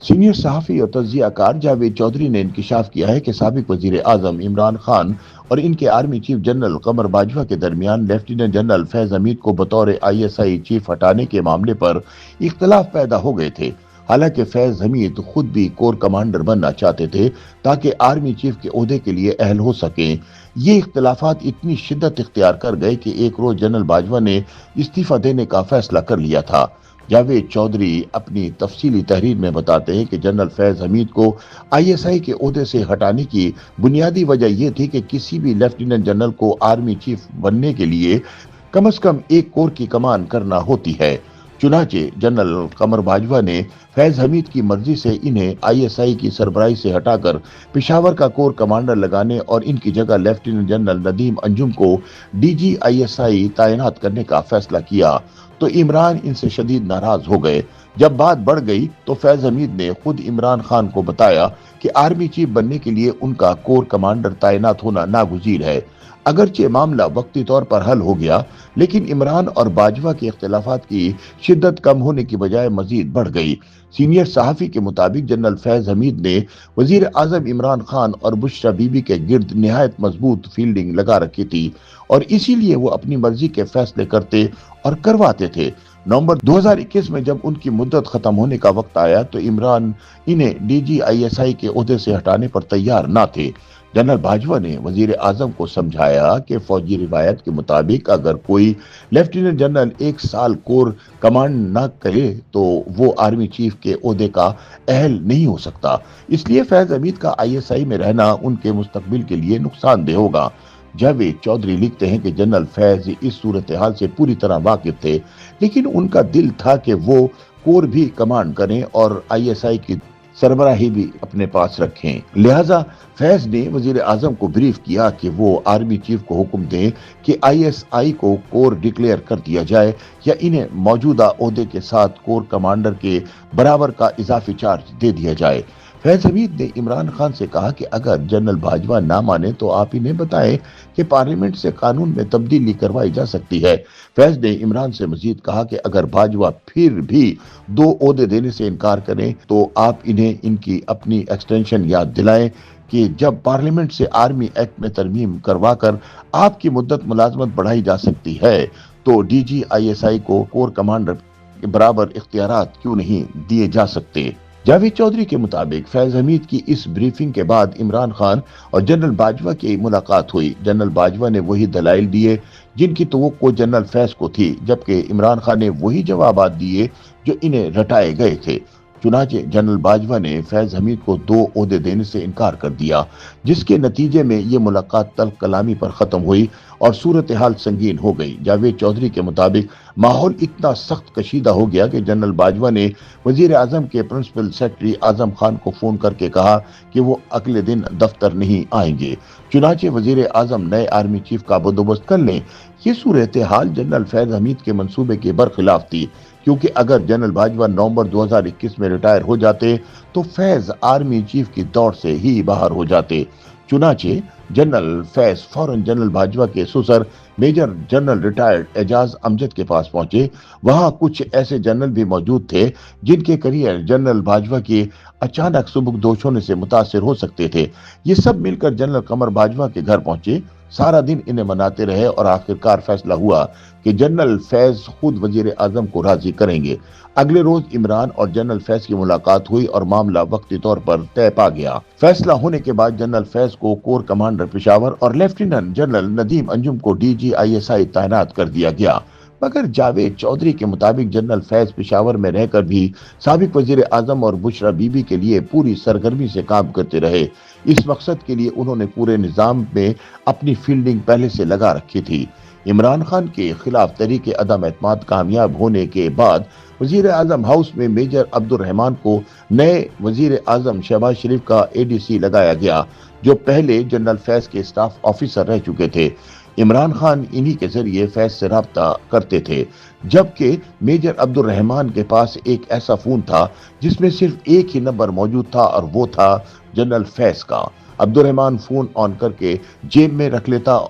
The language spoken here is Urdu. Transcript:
سینئر صحافی اور تجزیہ کار جاوید چودھری نے انکشاف کیا ہے کہ سابق وزیر اعظم عمران خان اور ان کے army chief general Qamar Bajwa کے درمیان لیفٹیننٹ جنرل فیض حمید کو بطور ISI چیف ہٹانے کے معاملے پر اختلاف پیدا ہو گئے تھے۔ حالانکہ فیض حمید خود بھی کور کمانڈر بننا چاہتے تھے تاکہ آرمی چیف کے عہدے کے لیے اہل ہو سکیں۔ یہ اختلافات اتنی شدت اختیار کر گئے کہ ایک روز جنرل باجوہ نے استعفیٰ دینے کا فیصلہ کر لیا تھا۔ جاوید چودھری اپنی تفصیلی تحریر میں بتاتے ہیں کہ جنرل فیض حمید کو ISI کے عہدے سے ہٹانے کی بنیادی وجہ یہ تھی کہ کسی بھی لیفٹیننٹ جنرل کو آرمی چیف بننے کے لیے کم از کم ایک کور کی کمان کرنا ہوتی ہے۔ چنانچہ جنرل قمر باجوہ نے فیض حمید کی مرضی سے انہیں ISI کی سربراہی سے ہٹا کر پشاور کا کور کمانڈر لگانے اور ان کی جگہ لیفٹیننٹ جنرل ندیم انجم کو DG ISI تعینات کرنے کا فیصلہ کیا تو عمران ان سے شدید ناراض ہو گئے۔ جب بات بڑھ گئی تو فیض حمید نے خود عمران خان کو بتایا کہ آرمی چیف بننے کے لیے ان کا کور کمانڈر تعینات ہونا ناگزیر ہے۔ اگرچہ معاملہ وقتی طور پر حل ہو گیا، لیکن عمران اور باجوہ کے اختلافات کی شدت کم ہونے کی بجائے مزید بڑھ گئی۔ سینئر صحافی کے مطابق جنرل فیض حمید نے وزیر اعظم عمران خان اور بشرا بی بی کے گرد نہایت مضبوط فیلڈنگ لگا رکھی تھی اور اسی لیے وہ اپنی مرضی کے فیصلے کرتے اور کرواتے تھے۔ نومبر 2021 میں جب ان کی مدت ختم ہونے کا وقت آیا تو عمران انہیں DG ISI کے عہدے سے ہٹانے پر تیار نہ تھے۔ جنرل باجوہ نے وزیر اعظم کو سمجھایا کہ فوجی روایت کے مطابق اگر کوئی لیفٹیننٹ جنرل ایک سال کور کمانڈ نہ کرے تو وہ آرمی چیف کے عہدے کا اہل نہیں ہو سکتا۔ اس لیے فیض حمید کا ISI میں رہنا ان کے مستقبل کے لیے نقصان دہ ہوگا۔ جاوید چودھری لکھتے ہیں کہ جنرل فیض اس صورتحال سے پوری طرح واقف تھے، لیکن ان کا دل تھا کہ وہ کور بھی کمانڈ کریں اور ISI کی سربراہی بھی اپنے پاس رکھیں۔ لہٰذا فیض نے وزیر اعظم کو بریف کیا کہ وہ آرمی چیف کو حکم دیں کہ ISI کو کور ڈکلیئر کر دیا جائے یا انہیں موجودہ عہدے کے ساتھ کور کمانڈر کے برابر کا اضافی چارج دے دیا جائے۔ فیض حمید نے عمران خان سے کہا کہ اگر جنرل باجوہ نہ مانے تو آپ انہیں بتائیں کہ پارلیمنٹ سے قانون میں تبدیلی کروائی جا سکتی ہے۔ فیض نے عمران سے مزید کہا کہ اگر باجوہ پھر بھی 2 عہدے دینے سے انکار کریں تو آپ انہیں ان کی اپنی ایکسٹینشن یاد دلائیں کہ جب پارلیمنٹ سے آرمی ایکٹ میں ترمیم کروا کر آپ کی مدت ملازمت بڑھائی جا سکتی ہے تو DG ISI کو کور کمانڈر کے برابر اختیارات کیوں نہیں دیے جا سکتے۔ جاوید چودھری کے مطابق فیض حمید کی اس بریفنگ کے بعد عمران خان اور جنرل باجوہ کی ملاقات ہوئی۔ جنرل باجوہ نے وہی دلائل دیے جن کی توقع جنرل فیض کو تھی، جبکہ عمران خان نے وہی جوابات دیے جو انہیں رٹائے گئے تھے۔ چنانچہ جنرل باجوہ نے فیض حمید کو 2 عہدے دینے سے انکار کر دیا، جس کے نتیجے میں یہ ملاقات تلخ کلامی پر ختم ہوئی اور صورتحال سنگین ہو گئی۔ جاوید چودھری کے مطابق ماحول اتنا سخت کشیدہ ہو گیا کہ جنرل باجوہ نے وزیر اعظم کے پرنسپل سیکرٹری اعظم خان کو فون کر کے کہا کہ وہ اگلے دن دفتر نہیں آئیں گے، چنانچہ وزیر اعظم نئے آرمی چیف کا بندوبست کر لیں۔ یہ صورتحال جنرل فیض حمید کے منصوبے کے برخلاف تھی، کیونکہ اگر جنرل باجوہ نومبر 2021 میں ریٹائر ہو جاتے تو فیض آرمی چیف کی دوڑ سے ہی باہر ہو جاتے۔ چنانچہ جنرل فیض فوراً جنرل باجوہ کے سسر میجر جنرل ریٹائرڈ اعجاز امجد کے پاس پہنچے۔ وہاں کچھ ایسے جنرل بھی موجود تھے جن کے کریئر جنرل باجوہ کے اچانک سبکدوش ہونے سے متاثر ہو سکتے تھے۔ یہ سب مل کر جنرل قمر باجوہ کے گھر پہنچے، سارا دن انہیں مناتے رہے اور آخرکار فیصلہ ہوا کہ جنرل فیض خود وزیر اعظم کو راضی کریں گے۔ اگلے روز عمران اور جنرل فیض کی ملاقات ہوئی اور معاملہ وقتی طور پر طے پا گیا۔ فیصلہ ہونے کے بعد جنرل فیض کو کور کمانڈر پشاور اور لیفٹیننٹ جنرل ندیم انجم کو DG ISI تعینات کر دیا گیا۔ مگر جاوید چودھری کے مطابق جنرل فیض پشاور میں رہ کر بھی سابق وزیر اعظم اور بشرا بی بی کے لیے پوری سرگرمی سے کام کرتے رہے۔ اس مقصد کے لیے انہوں نے پورے نظام میں اپنی فیلڈنگ پہلے سے لگا رکھی تھی۔ عمران خان کے خلاف تحریک عدم اعتماد کامیاب ہونے کے بعد وزیر اعظم ہاؤس میں میجر عبد الرحمان کو نئے وزیر اعظم شہباز شریف کا ADC لگایا گیا، جو پہلے جنرل فیض کے اسٹاف آفیسر رہ چکے تھے۔ عمران خان انہی کے ذریعے فیض سے رابطہ کرتے تھے، جبکہ میجر عبد الرحمان کے پاس ایک ایسا فون تھا جس میں صرف ایک ہی نمبر موجود تھا اور وہ تھا جنرل فیض کا۔ عبد الرحمان فون آن کر کے جیب میں رکھ لیتا